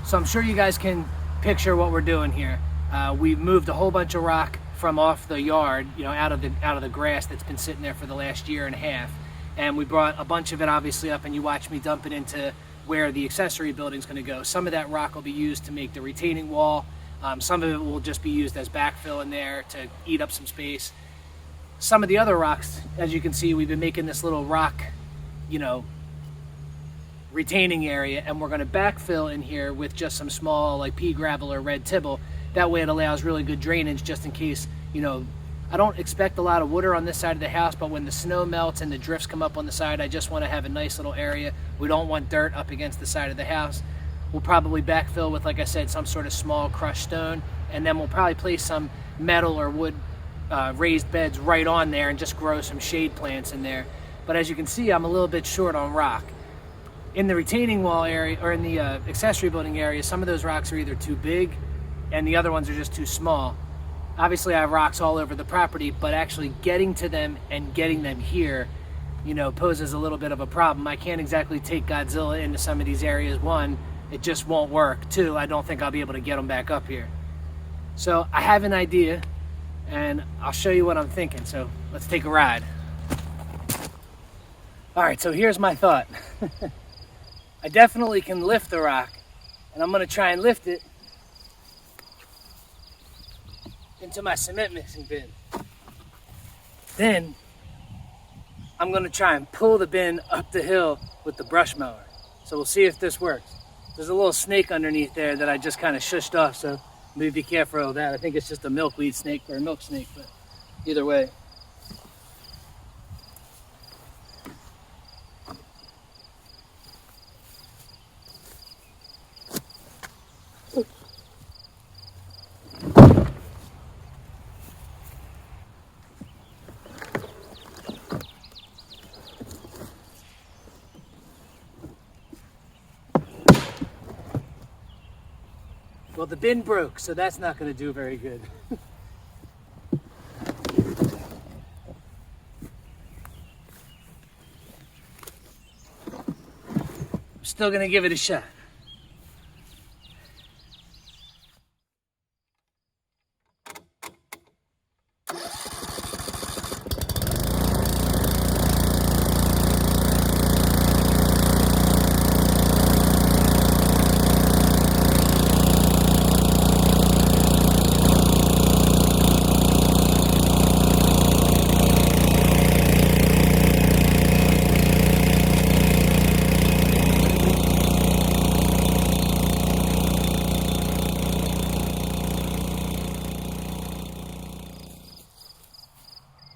So I'm sure you guys can picture what we're doing here. We've moved a whole bunch of rock from off the yard, you know, out of the grass that's been sitting there for the last year and a half. And we brought a bunch of it obviously up, and you watch me dump it into where the accessory building is going to go. Some of that rock will be used to make the retaining wall. Some of it will just be used as backfill in there to eat up some space. Some of the other rocks, as you can see, we've been making this little rock, you know, retaining area, and we're going to backfill in here with just some small like pea gravel or red tibble. That way it allows really good drainage, just in case, you know, I don't expect a lot of water on this side of the house, but when the snow melts and the drifts come up on the side, I just want to have a nice little area. We don't want dirt up against the side of the house. We'll probably backfill with, like I said, some sort of small crushed stone, and then we'll probably place some metal or wood raised beds right on there and just grow some shade plants in there. But as you can see, I'm a little bit short on rock. In the retaining wall area, or in the accessory building area, some of those rocks are either too big and the other ones are just too small. Obviously I have rocks all over the property, but actually getting to them and getting them here, you know, poses a little bit of a problem. I can't exactly take Godzilla into some of these areas. One, it just won't work. Two, I don't think I'll be able to get them back up here. So I have an idea, and I'll show you what I'm thinking. So let's take a ride. All right, so here's my thought. I definitely can lift the rock, and I'm gonna try and lift it into my cement mixing bin. Then I'm gonna try and pull the bin up the hill with the brush mower. So we'll see if this works. There's a little snake underneath there that I just kind of shushed off, so maybe be careful of that. I think it's just a milkweed snake or a milk snake, but either way. Well, the bin broke, so that's not going to do very good. I'm still going to give it a shot.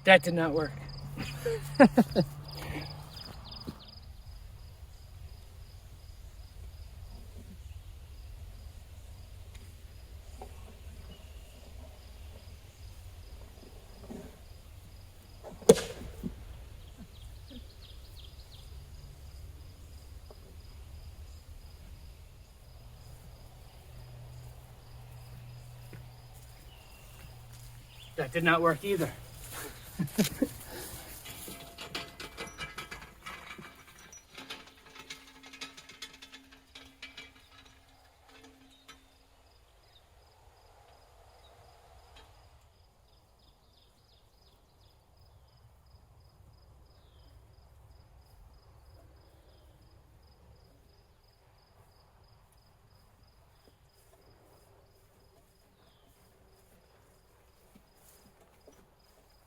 That did not work. That did not work either.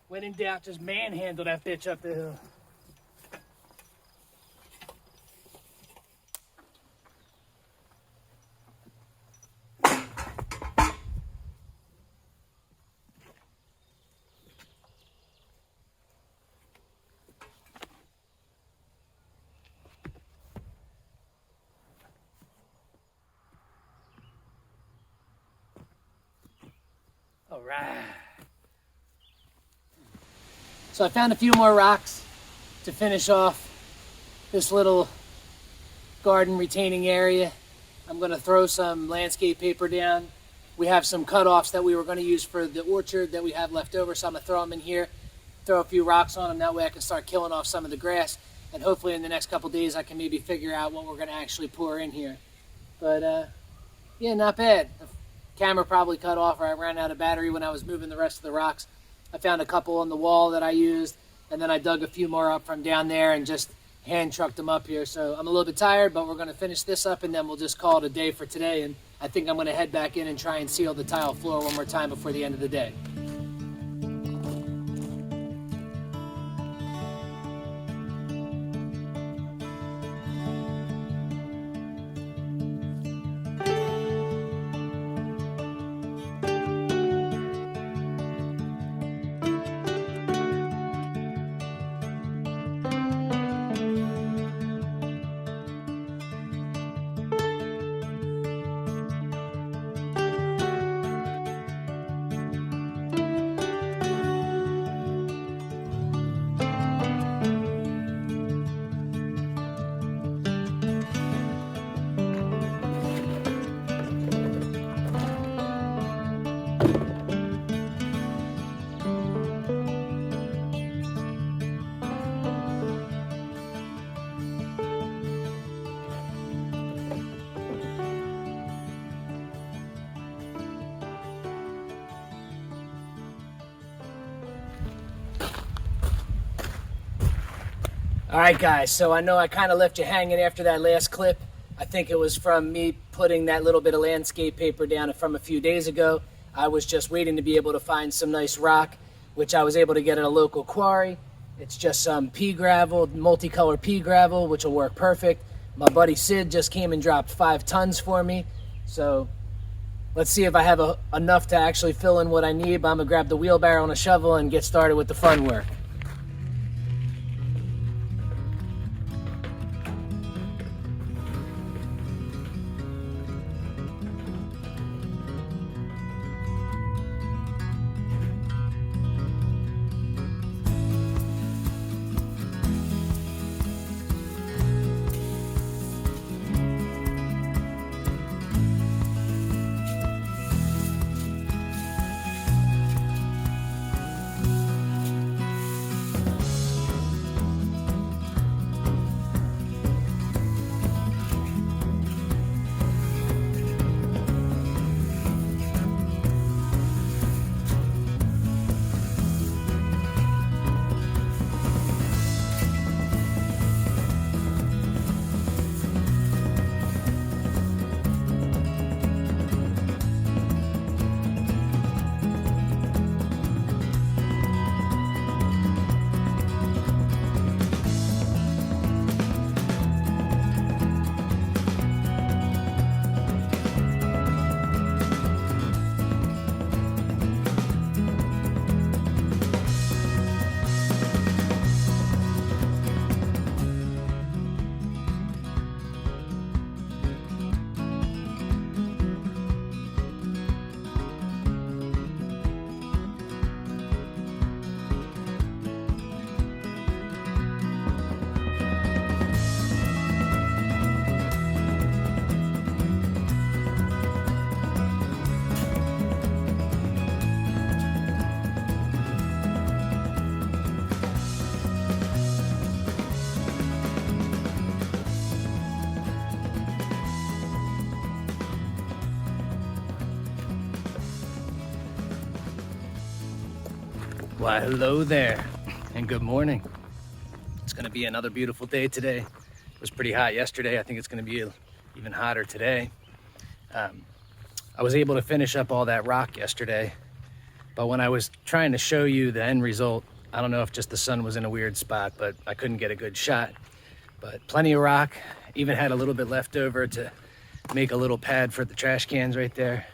When in doubt, just manhandle that bitch up the hill. All right. So I found a few more rocks to finish off this little garden retaining area. I'm going to throw some landscape paper down. We have some cutoffs that we were going to use for the orchard that we have left over, so I'm going to throw them in here, throw a few rocks on them. That way I can start killing off some of the grass, and hopefully in the next couple days I can maybe figure out what we're going to actually pour in here. But Yeah, not bad. The camera probably cut off, or I ran out of battery when I was moving the rest of the rocks. I found a couple on the wall that I used, and then I dug a few more up from down there and just hand trucked them up here. So I'm a little bit tired, but we're going to finish this up and then we'll just call it a day for today. And I think I'm going to head back in and try and seal the tile floor one more time before the end of the day. All right, guys, so I know I kind of left you hanging after that last clip. I think it was from me putting that little bit of landscape paper down from a few days ago. I was just waiting to be able to find some nice rock, which I was able to get at a local quarry. It's just some pea gravel, multicolored pea gravel, which will work perfect. My buddy Sid just came and dropped 5 tons for me. So let's see if I have enough to actually fill in what I need. But I'm gonna grab the wheelbarrow and a shovel and get started with the fun work. Why, hello there, and good morning. It's gonna be another beautiful day today. It was pretty hot yesterday. I think it's gonna be even hotter today. I was able to finish up all that rock yesterday, but when I was trying to show you the end result, I don't know if just the sun was in a weird spot, but I couldn't get a good shot. But plenty of rock, even had a little bit left over to make a little pad for the trash cans right there.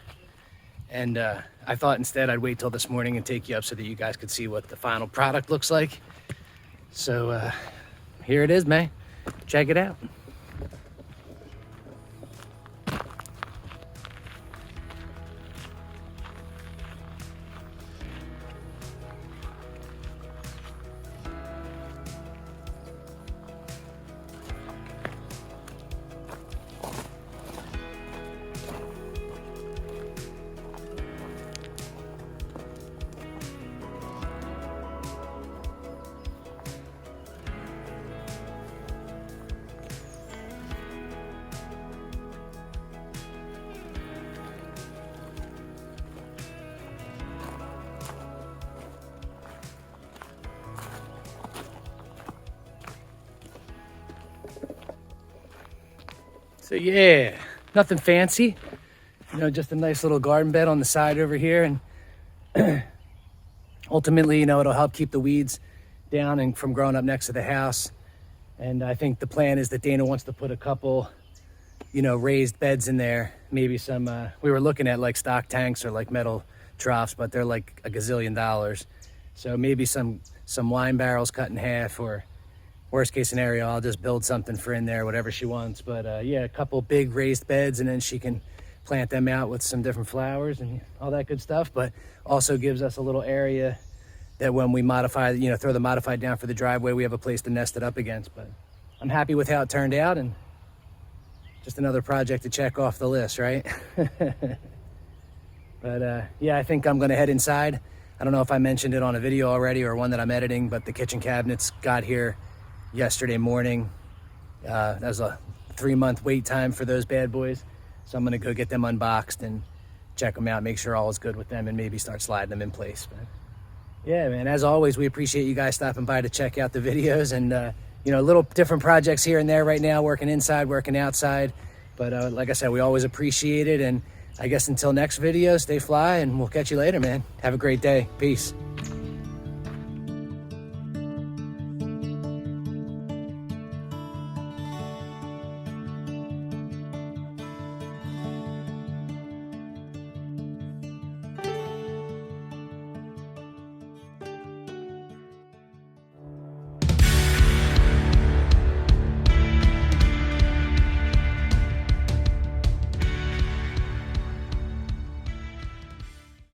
And I thought instead I'd wait till this morning and take you up so that you guys could see what the final product looks like. So here it is, man. Check it out. So yeah, nothing fancy, you know, just a nice little garden bed on the side over here. And ultimately, you know, it'll help keep the weeds down and from growing up next to the house. And I think the plan is that Dayna wants to put a couple, you know, raised beds in there. Maybe some, we were looking at like stock tanks or like metal troughs, but they're like $1 gazillion. So maybe some wine barrels cut in half, or worst case scenario, I'll just build something for in there, whatever she wants. But yeah, a couple big raised beds, and then she can plant them out with some different flowers and all that good stuff. But also gives us a little area that when we modify, you know, throw the modified down for the driveway, we have a place to nest it up against. But I'm happy with how it turned out, and just another project to check off the list, right? But yeah, I think I'm gonna head inside. I don't know if I mentioned it on a video already or one that I'm editing, but the kitchen cabinets got here yesterday morning. That was a 3-month wait time for those bad boys. So I'm gonna go get them unboxed and check them out, make sure all is good with them, and maybe start sliding them in place. But yeah, man, as always, we appreciate you guys stopping by to check out the videos, and you know, little different projects here and there right now, working inside, working outside. But like I said, we always appreciate it. And I guess until next video, stay fly, and we'll catch you later, man. Have a great day. Peace.